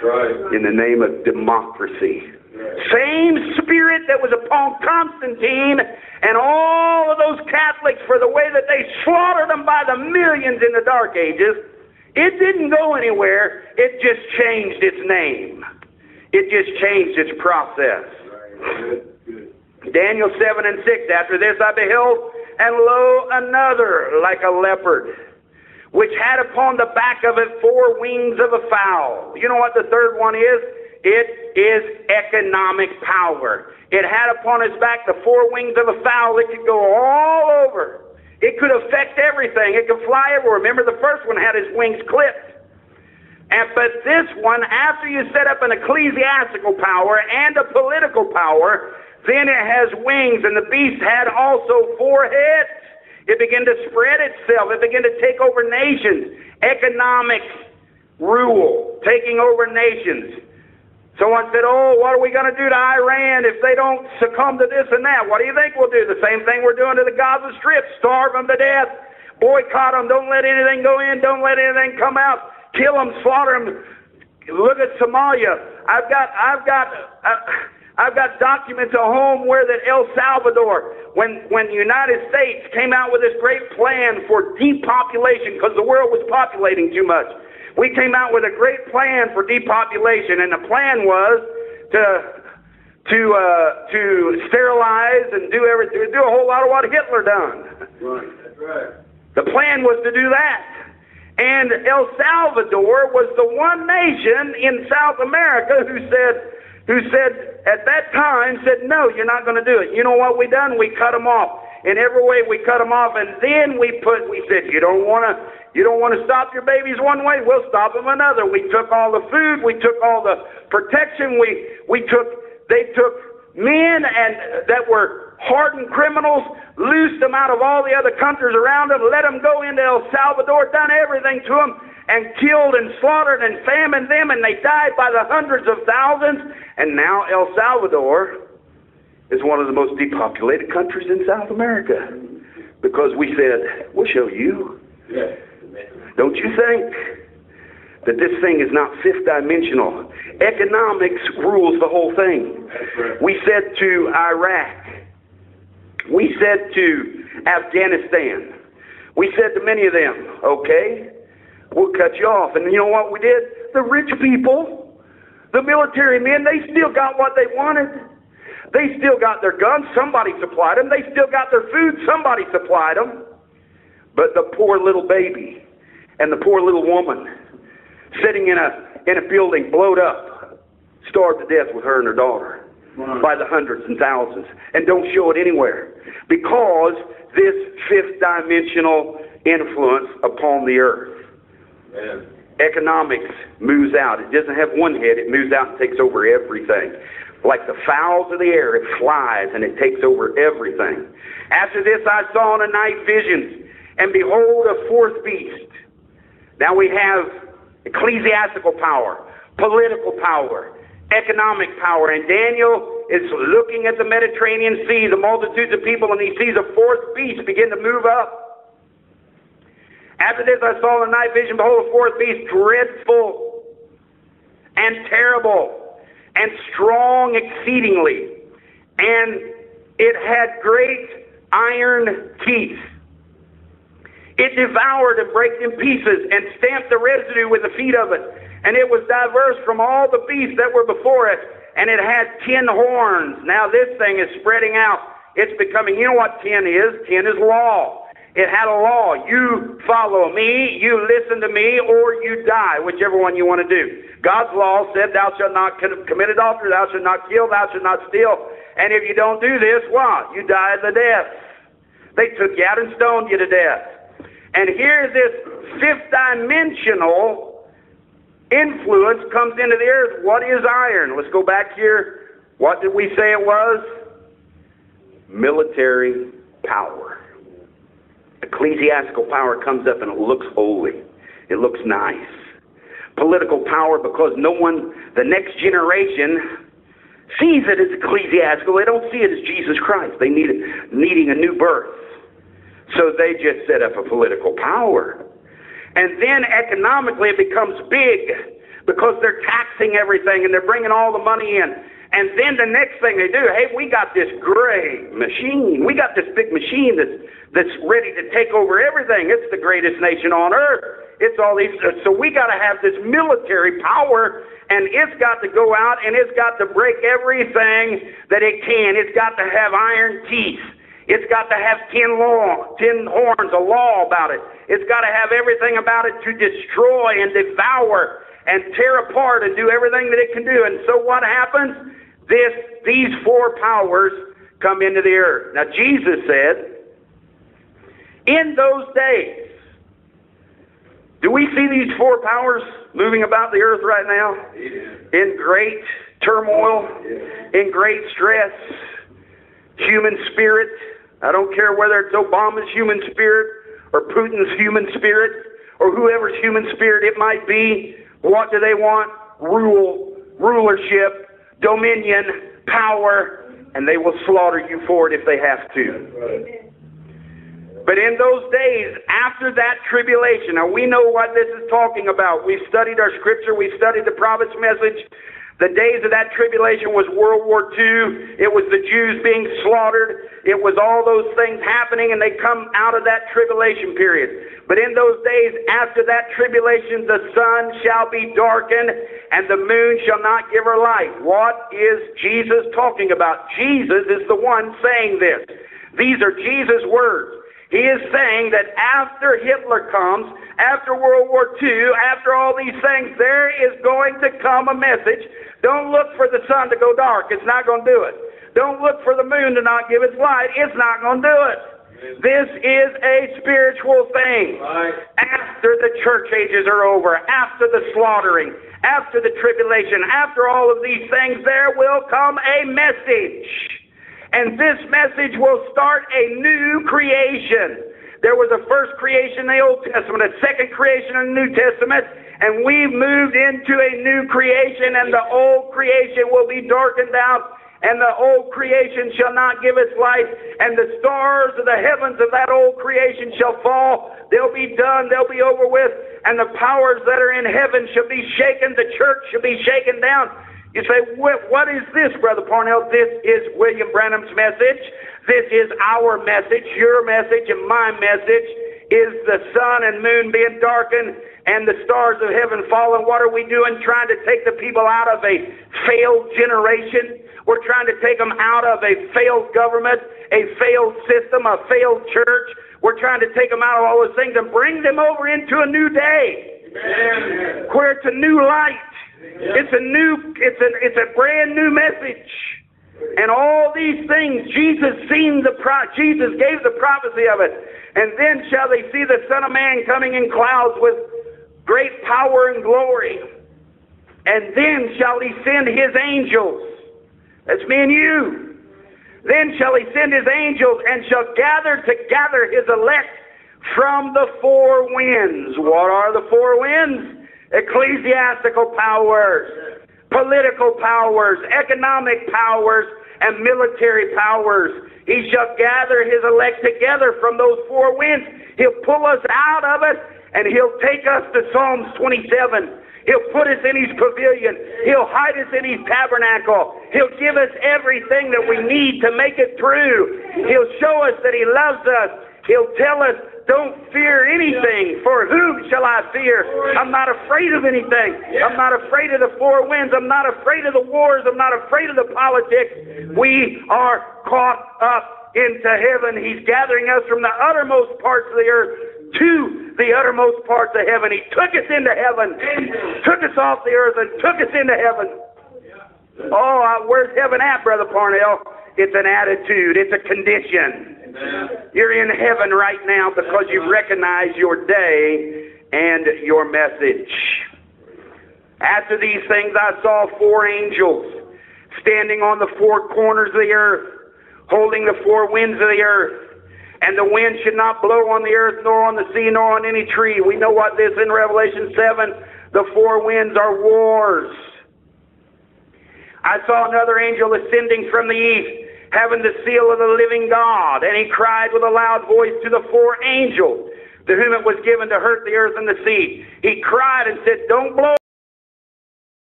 Right. In the name of democracy. Right. Same spirit that was upon Constantine and all of those Catholics for the way that they slaughtered them by the millions in the Dark Ages. It didn't go anywhere. It just changed its name. It just changed its process. Right. Good. Daniel 7:6. After this I beheld, and lo, another like a leopard, which had upon the back of it 4 wings of a fowl. You know what the third one is? It is economic power. It had upon its back the 4 wings of a fowl. It could go all over. It could affect everything. It could fly everywhere. Remember, the first one had his wings clipped. But this one, after you set up an ecclesiastical power and a political power, then it has wings, and the beast had also 4 heads. It began to spread itself. It began to take over nations. Economic rule, taking over nations. Someone said, oh, what are we going to do to Iran if they don't succumb to this and that? What do you think we'll do? The same thing we're doing to the Gaza Strip. Starve them to death. Boycott them. Don't let anything go in. Don't let anything come out. Kill them. Slaughter them. Look at Somalia. I've got documents at home where that El Salvador, when the United States came out with this great plan for depopulation because the world was populating too much. We came out with a great plan for depopulation, and the plan was to sterilize and do everything, do a whole lot of what Hitler done. Right, that's right. The plan was to do that. And El Salvador was the one nation in South America who said at that time, said, no, you're not going to do it. You know what we done? We cut them off. In every way we cut them off, and then we said, you don't want to stop your babies one way, we'll stop them another. We took all the food, we took all the protection, they took men and that were hardened criminals, loosed them out of all the other countries around them, let them go into El Salvador, done everything to them, and killed and slaughtered and famined them, and they died by the hundreds of thousands. And now El Salvador is one of the most depopulated countries in South America because we said, we'll show you. Yes. Don't you think that this thing is not fifth dimensional? Economics rules the whole thing. Right. We said to Iraq, we said to Afghanistan, we said to many of them, okay, we'll cut you off. And you know what we did? The rich people, the military men, they still got what they wanted. They still got their guns. Somebody supplied them. They still got their food. Somebody supplied them. But the poor little baby and the poor little woman sitting in a building blowed up, starved to death with her and her daughter by the hundreds and thousands, and don't show it anywhere because this fifth dimensional influence upon the earth. Man. Economics moves out. It doesn't have one head. It moves out and takes over everything. Like the fowls of the air, it flies and it takes over everything. After this I saw in a night visions, and behold, a 4th beast. Now we have ecclesiastical power, political power, economic power, and Daniel is looking at the Mediterranean Sea, the multitudes of people, and he sees a 4th beast begin to move up. After this I saw in a night vision, behold, a 4th beast, dreadful and terrible, and strong exceedingly, and it had great iron teeth. It devoured and brake in pieces, and stamped the residue with the feet of it. And it was diverse from all the beasts that were before it, and it had 10 horns. Now this thing is spreading out. It's becoming, you know what 10 is? 10 is law. It had a law. You follow me, you listen to me, or you die, whichever one you want to do. God's law said, thou shalt not commit adultery, thou shalt not kill, thou shalt not steal. And if you don't do this, what? You die the death. They took you out and stoned you to death. And here this fifth dimensional influence comes into the earth. What is iron? Let's go back here. What did we say it was? Military power. Ecclesiastical power comes up and it looks holy. It looks nice. Political power, because no one, the next generation, sees it as ecclesiastical. They don't see it as Jesus Christ. They need it, needing a new birth. So they just set up a political power. And then economically it becomes big because they're taxing everything and they're bringing all the money in. And then the next thing they do, hey, we got this great machine. We got this big machine that's ready to take over everything. It's the greatest nation on earth. It's all these. So we got to have this military power, and it's got to go out and it's got to break everything that it can. It's got to have iron teeth. It's got to have 10 horns, a law about it. It's got to have everything about it to destroy and devour and tear apart and do everything that it can do. And so what happens? These four powers come into the earth. Now Jesus said, in those days, do we see these four powers moving about the earth right now? In great turmoil, in great stress, human spirit. I don't care whether it's Obama's human spirit or Putin's human spirit or whoever's human spirit it might be. What do they want? Rulership, dominion, power, and they will slaughter you for it if they have to. But in those days, after that tribulation, now we know what this is talking about. We've studied our scripture. We've studied the prophet's message. The days of that tribulation was World War II. It was the Jews being slaughtered. It was all those things happening, and they come out of that tribulation period. But in those days, after that tribulation, the sun shall be darkened, and the moon shall not give her light. What is Jesus talking about? Jesus is the one saying this. These are Jesus' words. He is saying that after Hitler comes, after World War II, after all these things, there is going to come a message. Don't look for the sun to go dark. It's not going to do it. Don't look for the moon to not give its light. It's not going to do it. This is a spiritual thing. After the church ages are over, after the slaughtering, after the tribulation, after all of these things, there will come a message. And this message will start a new creation. There was a first creation in the Old Testament, a second creation in the New Testament, and we've moved into a new creation, and the old creation will be darkened out, and the old creation shall not give its light, and the stars of the heavens of that old creation shall fall. They'll be done. They'll be over with, and the powers that are in heaven shall be shaken. The church shall be shaken down. You say, what is this, Brother Parnell? This is William Branham's message. This is our message. Your message and my message is the sun and moon being darkened and the stars of heaven falling. What are we doing? Trying to take the people out of a failed generation. We're trying to take them out of a failed government, a failed system, a failed church. We're trying to take them out of all those things and bring them over into a new day. Amen. Where it's a new light. It's a brand new message. And all these things, Jesus gave the prophecy of it. And then shall they see the Son of Man coming in clouds with great power and glory. And then shall he send his angels. That's me and you. Then shall he send his angels and shall gather together his elect from the four winds. What are the four winds? Ecclesiastical powers, political powers, economic powers, and military powers. He shall gather his elect together from those four winds. He'll pull us out of it, and he'll take us to Psalms 27. He'll put us in his pavilion. He'll hide us in his tabernacle. He'll give us everything that we need to make it through. He'll show us that he loves us. He'll tell us, don't fear anything, for whom shall I fear? I'm not afraid of anything. I'm not afraid of the four winds. I'm not afraid of the wars. I'm not afraid of the politics. We are caught up into heaven. He's gathering us from the uttermost parts of the earth to the uttermost parts of heaven. He took us into heaven, took us off the earth, and took us into heaven. Oh, where's heaven at, Brother Parnell? It's an attitude. It's a condition. You're in heaven right now because you recognize your day and your message. After these things I saw four angels standing on the four corners of the earth, holding the four winds of the earth. And the wind should not blow on the earth, nor on the sea, nor on any tree. We know what this in Revelation 7. The four winds are wars. I saw another angel ascending from the east, having the seal of the living God. And he cried with a loud voice to the four angels, to whom it was given to hurt the earth and the sea. He cried and said, don't blow